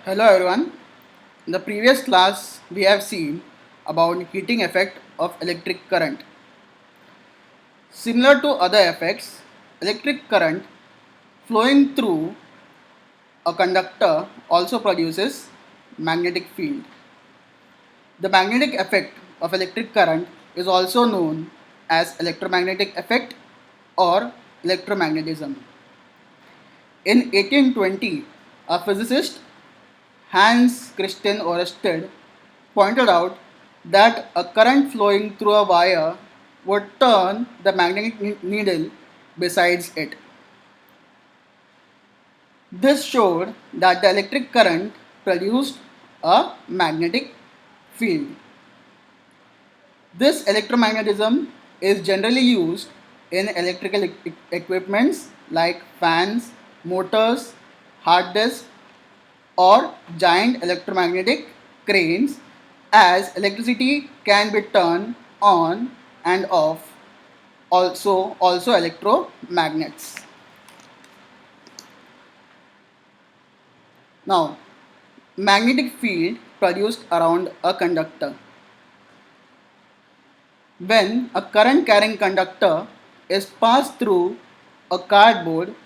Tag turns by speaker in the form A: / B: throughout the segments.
A: Hello everyone. In the previous class, we have seen about heating effect of electric current. Similar to other effects, electric current flowing through a conductor also produces magnetic field. The magnetic effect of electric current is also known as electromagnetic effect or electromagnetism. In 1820, a physicist Hans Christian Ørsted pointed out that a current flowing through a wire would turn the magnetic needle besides it. This showed that the electric current produced a magnetic field. This electromagnetism is generally used in electrical equipments like fans, motors, hard disks, or giant electromagnetic cranes, as electricity can be turned on and off, also electromagnets. Now, magnetic field produced around a conductor. When a current carrying conductor is passed through a cardboard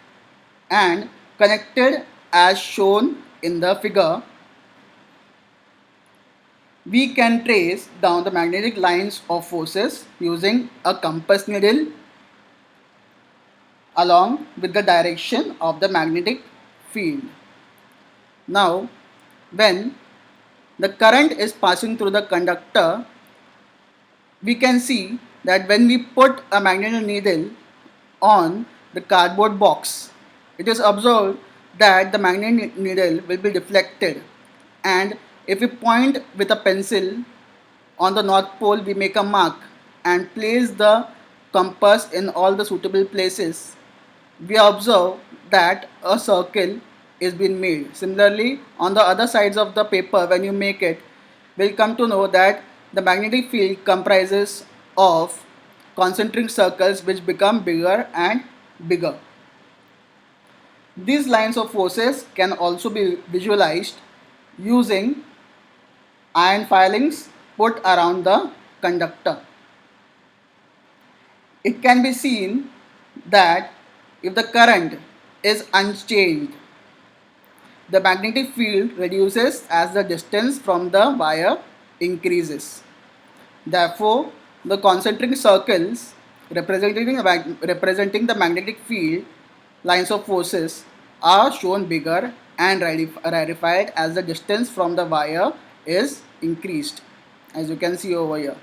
A: and connected as shown in the figure, we can trace down the magnetic lines of forces using a compass needle along with the direction of the magnetic field. Now, when the current is passing through the conductor, we can see that when we put a magnetic needle on the cardboard box, it is observed that the magnetic needle will be deflected, and if we point with a pencil on the North Pole, we make a mark and place the compass in all the suitable places. We observe that a circle is being made. Similarly, on the other sides of the paper, when you make it, we'll come to know that the magnetic field comprises of concentric circles which become bigger and bigger. These lines of forces can also be visualized using iron filings put around the conductor. It can be seen that if the current is unchanged, the magnetic field reduces as the distance from the wire increases. Therefore, the concentric circles representing the magnetic field lines of forces are shown bigger and rarefied as the distance from the wire is increased, as you can see over here.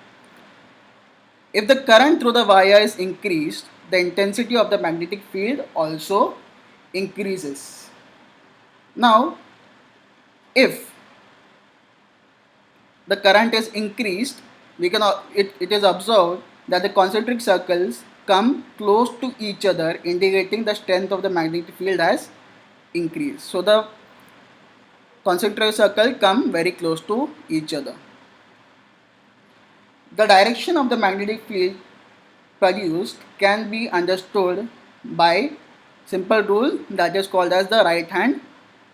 A: If the current through the wire is increased, the intensity of the magnetic field also increases. Now, if the current is increased, it is observed that the concentric circles come close to each other, indicating the strength of the magnetic field has increased. So the concentric circle come very close to each other. The direction of the magnetic field produced can be understood by simple rule that is called as the right hand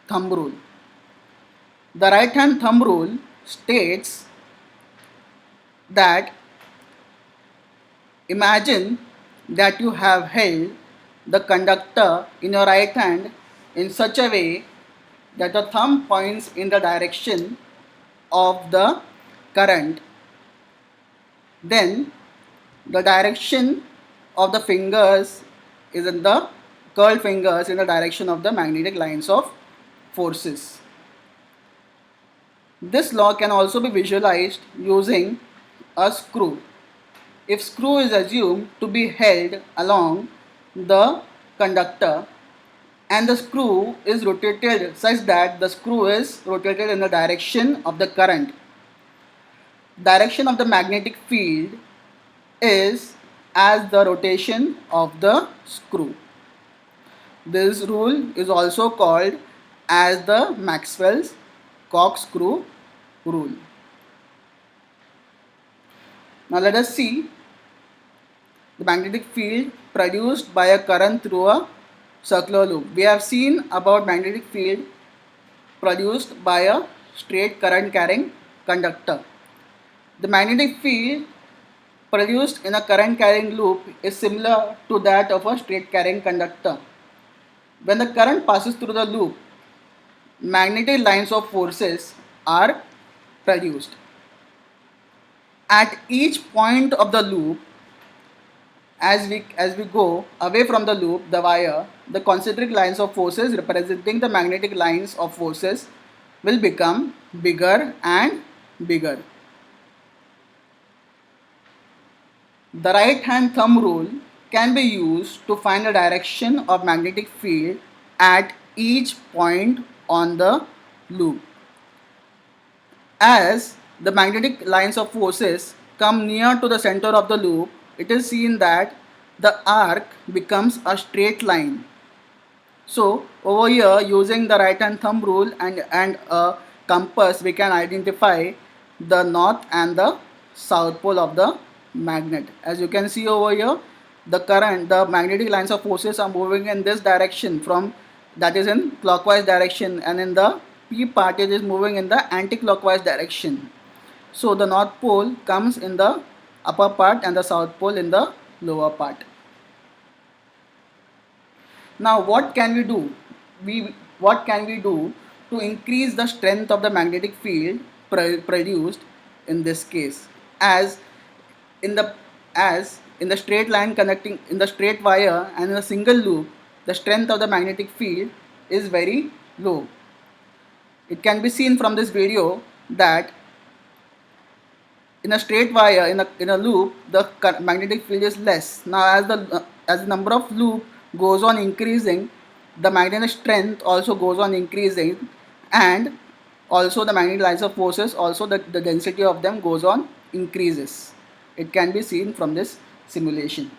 A: thumb rule. The right hand thumb rule states that imagine that you have held the conductor in your right hand in such a way that the thumb points in the direction of the current. Then the direction of the fingers is in the curled fingers in the direction of the magnetic lines of forces. This law can also be visualized using a screw. If screw is assumed to be held along the conductor and the screw is rotated such that the screw is rotated in the direction of the current, direction of the magnetic field is as the rotation of the screw. This rule is also called as the Maxwell's corkscrew rule. Now let us see the magnetic field produced by a current through a circular loop. We have seen about magnetic field produced by a straight current carrying conductor. The magnetic field produced in a current carrying loop is similar to that of a straight carrying conductor. When the current passes through the loop, magnetic lines of forces are produced. At each point of the loop, as we go away from the loop, the wire, the concentric lines of forces representing the magnetic lines of forces will become bigger and bigger. The right hand thumb rule can be used to find the direction of magnetic field at each point on the loop. As the magnetic lines of forces come near to the center of the loop, it is seen that the arc becomes a straight line. So over here, using the right hand thumb rule and a compass, we can identify the north and the south pole of the magnet. As you can see over here, the magnetic lines of forces are moving in this direction, from that is in clockwise direction, and in the P part it is moving in the anti-clockwise direction. So the north pole comes in the upper part and the south pole in the lower part. Now what can we do? What can we do to increase the strength of the magnetic field produced in this case? As in the as in the straight line connecting in the straight wire and in a single loop, the strength of the magnetic field is very low. It can be seen from this video that in a straight wire, in a loop, the magnetic field is less. Now as the number of loop goes on increasing, the magnetic strength also goes on increasing, and also the magnetic lines of forces, also the density of them goes on increases. It can be seen from this simulation.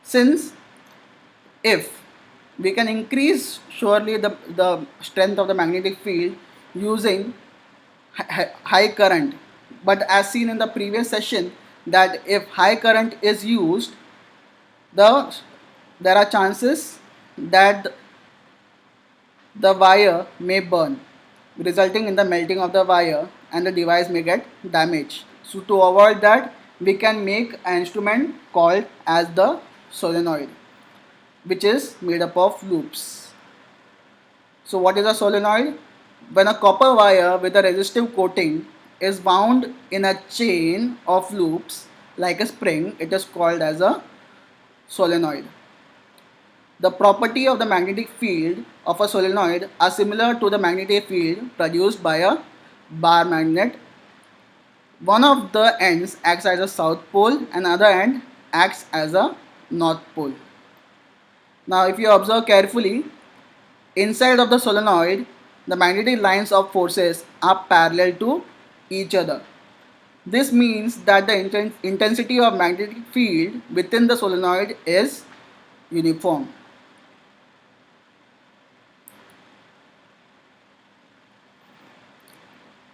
A: Since if we can increase surely the strength of the magnetic field using high current, but as seen in the previous session, that if high current is used, there are chances that the wire may burn, resulting in the melting of the wire, and the device may get damaged. So to avoid that, we can make an instrument called as the solenoid, which is made up of loops. So what is a solenoid? When a copper wire with a resistive coating is wound in a chain of loops like a spring, it is called as a solenoid. The property of the magnetic field of a solenoid are similar to the magnetic field produced by a bar magnet. One of the ends acts as a south pole and other end acts as a north pole. Now if you observe carefully, inside of the solenoid, the magnetic lines of forces are parallel to each other. This means that the intensity of magnetic field within the solenoid is uniform.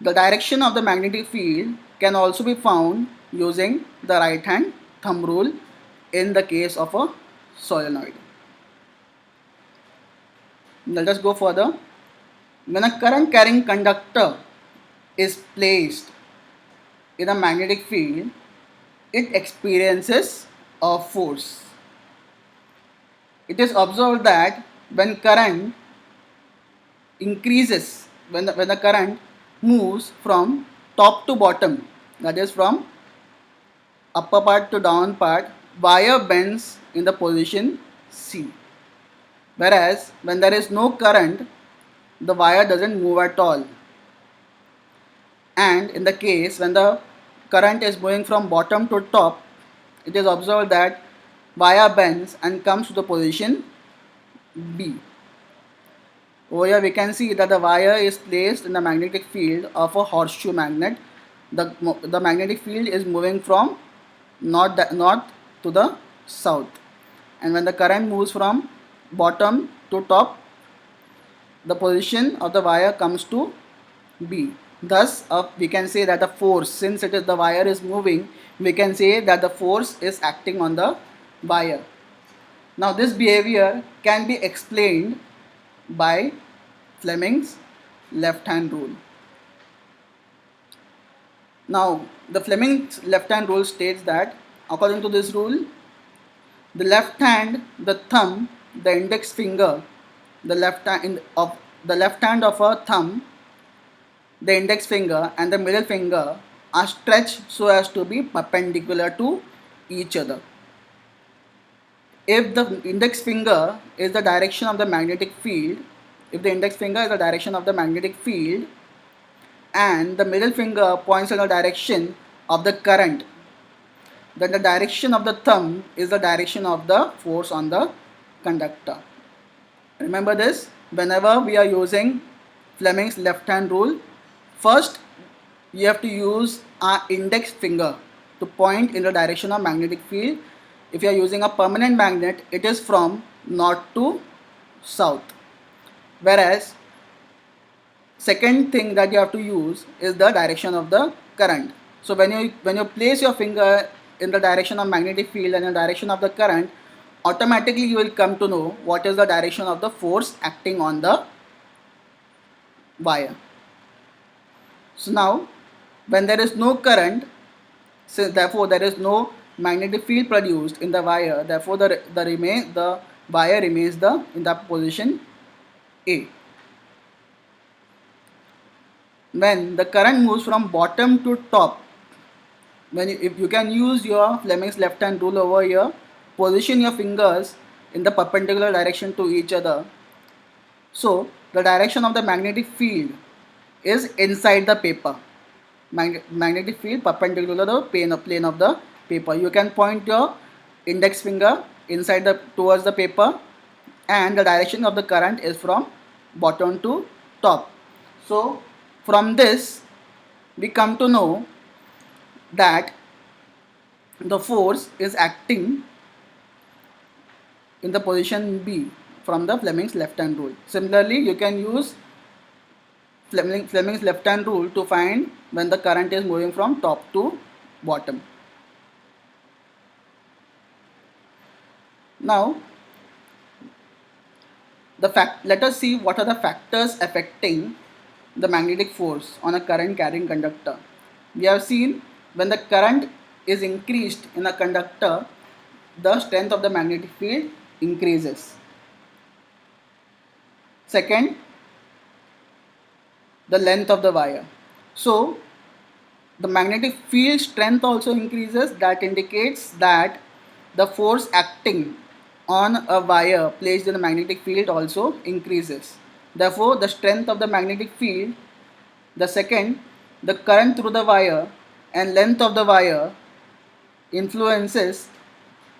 A: The direction of the magnetic field can also be found using the right hand thumb rule in the case of a solenoid. Let us go further. When a current carrying conductor is placed in a magnetic field, it experiences a force. It is observed that when current increases, when the current moves from top to bottom, that is from upper part to down part, wire bends in the position C. Whereas when there is no current, the wire doesn't move at all. And in the case when the current is moving from bottom to top, it is observed that wire bends and comes to the position B. Over here we can see that the wire is placed in the magnetic field of a horseshoe magnet. The magnetic field is moving from north to the south, and when the current moves from bottom to top, the position of the wire comes to B. Thus we can say that the force, since it is the wire is moving, we can say that the force is acting on the wire. Now this behavior can be explained by Fleming's left hand rule. Now the Fleming's left hand rule states that according to this rule, the left hand, the thumb, the index finger, the left hand of a thumb, the index finger and the middle finger are stretched so as to be perpendicular to each other. If the index finger is the direction of the magnetic field, if the index finger is the direction of the magnetic field and the middle finger points in the direction of the current, then the direction of the thumb is the direction of the force on the conductor. Remember this, whenever we are using Fleming's left hand rule, first you have to use our index finger to point in the direction of magnetic field. If you are using a permanent magnet, it is from north to south. Whereas second thing that you have to use is the direction of the current. So when you place your finger in the direction of magnetic field and the direction of the current, automatically you will come to know what is the direction of the force acting on the wire. So now when there is no current, so therefore there is no magnetic field produced in the wire, therefore the wire remains in the position A. When the current moves from bottom to top, if you can use your Fleming's left hand rule over here, position your fingers in the perpendicular direction to each other. So the direction of the magnetic field is inside the paper. Magnetic field perpendicular to the plane of the paper. You can point your index finger towards the paper, and the direction of the current is from bottom to top. So from this we come to know that the force is acting in the position B from the Fleming's left hand rule. Similarly, you can use Fleming's left hand rule to find when the current is moving from top to bottom. Now let us see what are the factors affecting the magnetic force on a current carrying conductor. We have seen when the current is increased in a conductor, the strength of the magnetic field increases. Second, the length of the wire. So the magnetic field strength also increases. That indicates that the force acting on a wire placed in the magnetic field also increases. Therefore, the strength of the magnetic field, the second, the current through the wire and length of the wire influences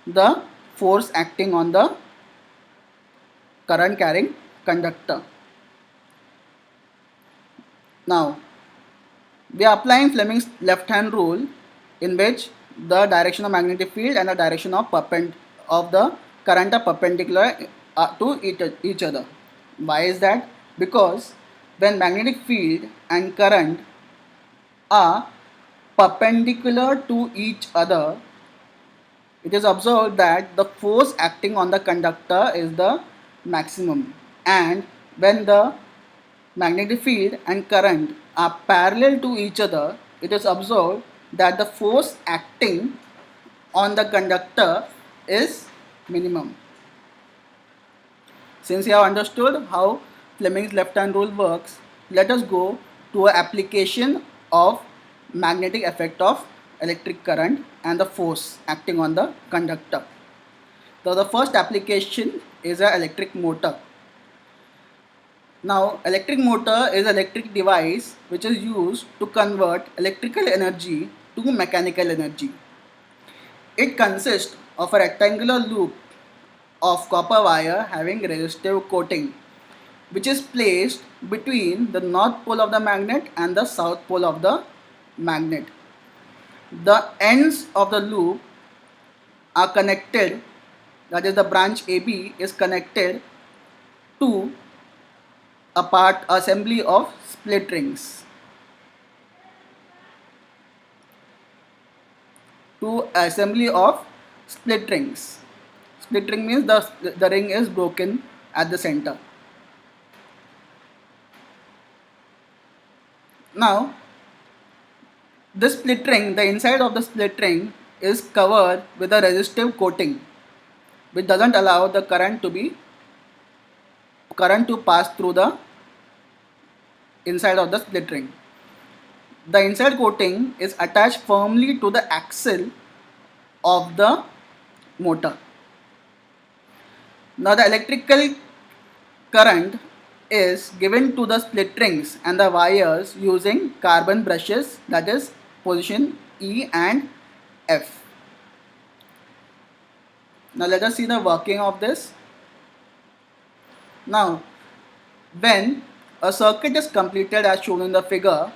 A: the force acting on the current carrying conductor. Now, we are applying Fleming's left hand rule, in which the direction of magnetic field and the direction of the current are perpendicular to each other. Why is that? Because when magnetic field and current are perpendicular to each other, it is observed that the force acting on the conductor is the maximum, and when the magnetic field and current are parallel to each other, it is observed that the force acting on the conductor is minimum. Since you have understood how Fleming's left hand rule works, let us go to an application of magnetic effect of electric current and the force acting on the conductor. So the first application is an electric motor. Now, electric motor is an electric device which is used to convert electrical energy to mechanical energy. It consists of a rectangular loop of copper wire having resistive coating, which is placed between the north pole of the magnet and the south pole of the magnet. The ends of the loop are connected, that is the branch AB is connected to a part assembly of split rings. Splittering means the ring is broken at the center. Now, this split ring, the inside of the split ring is covered with a resistive coating which doesn't allow the current to pass through the inside of the split ring. The inside coating is attached firmly to the axle of the motor. Now the electrical current is given to the split rings and the wires using carbon brushes, that is position E and F. Now let us see the working of this. Now when a circuit is completed as shown in the figure,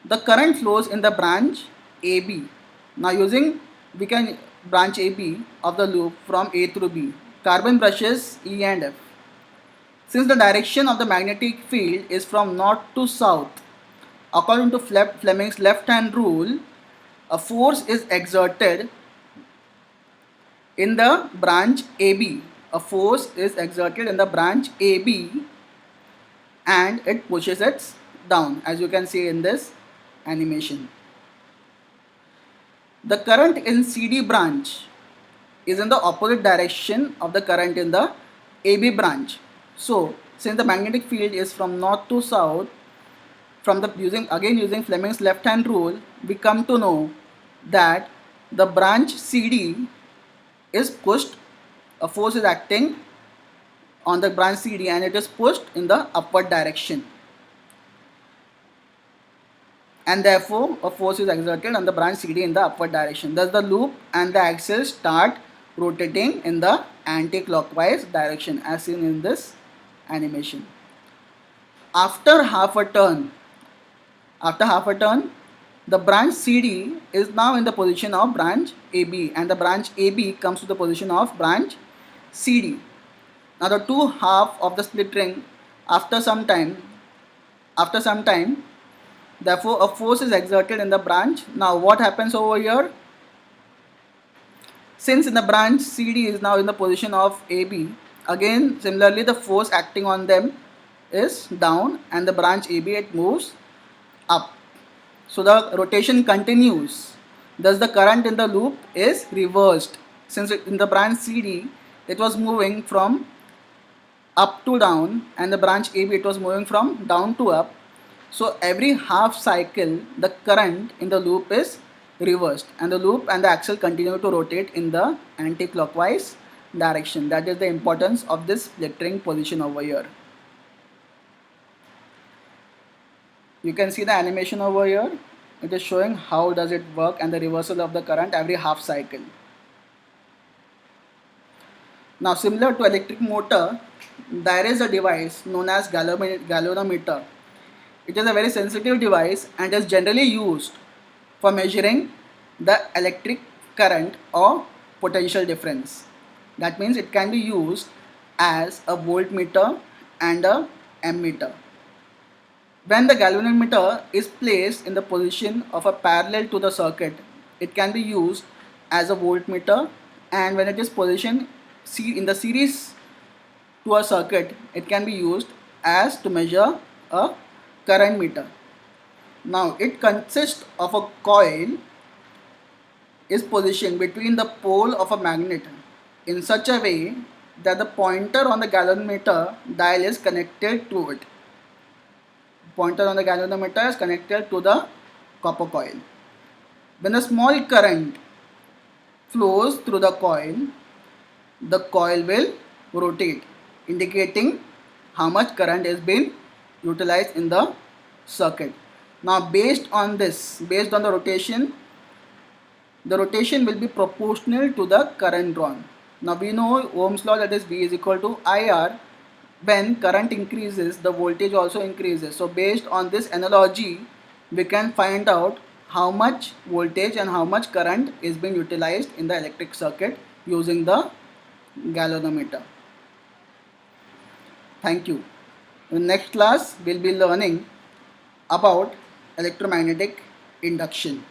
A: the current flows in the branch AB. Now we can branch AB of the loop from A through B. Carbon brushes E and F. Since the direction of the magnetic field is from north to south, according to Fleming's left-hand rule, a force is exerted in the branch AB. A force is exerted in the branch AB and it pushes it down, as you can see in this animation. The current in CD branch is in the opposite direction of the current in the AB branch. So since the magnetic field is from north to south, using Fleming's left-hand rule, we come to know that the branch CD is pushed, a force is acting on the branch CD and it is pushed in the upward direction. And therefore a force is exerted on the branch CD in the upward direction. Thus the loop and the axle start rotating in the anti-clockwise direction as seen in this animation. After half a turn, the branch CD is now in the position of branch AB and the branch AB comes to the position of branch CD. Now the two halves of the split ring after some time, therefore a force is exerted in the branch. Now what happens over here? Since in the branch CD is now in the position of AB, again similarly the force acting on them is down and the branch AB it moves up. So the rotation continues. Thus the current in the loop is reversed. Since in the branch CD it was moving from up to down and the branch AB it was moving from down to up. So every half cycle the current in the loop is reversed and the loop and the axle continue to rotate in the anti-clockwise direction. That is the importance of this split ring position over here. You can see the animation over here. It is showing how does it work and the reversal of the current every half cycle. Now similar to electric motor, there is a device known as galvanometer. It is a very sensitive device and is generally used for measuring the electric current or potential difference. That means it can be used as a voltmeter and a ammeter. When the galvanometer is placed in the position of a parallel to the circuit, it can be used as a voltmeter, and when it is positioned in the series to a circuit, it can be used as to measure a current meter. Now it consists of a coil is positioned between the pole of a magnet in such a way that the pointer on the galvanometer dial is connected to it. Pointer on the galvanometer is connected to the copper coil. When a small current flows through the coil will rotate, indicating how much current is being utilized in the circuit. Now based on the rotation will be proportional to the current drawn. Now we know Ohm's law, that is V is equal to IR. When current increases, the voltage also increases. So based on this analogy, we can find out how much voltage and how much current is being utilized in the electric circuit using the galvanometer. Thank you. In the next class, we'll be learning about electromagnetic induction.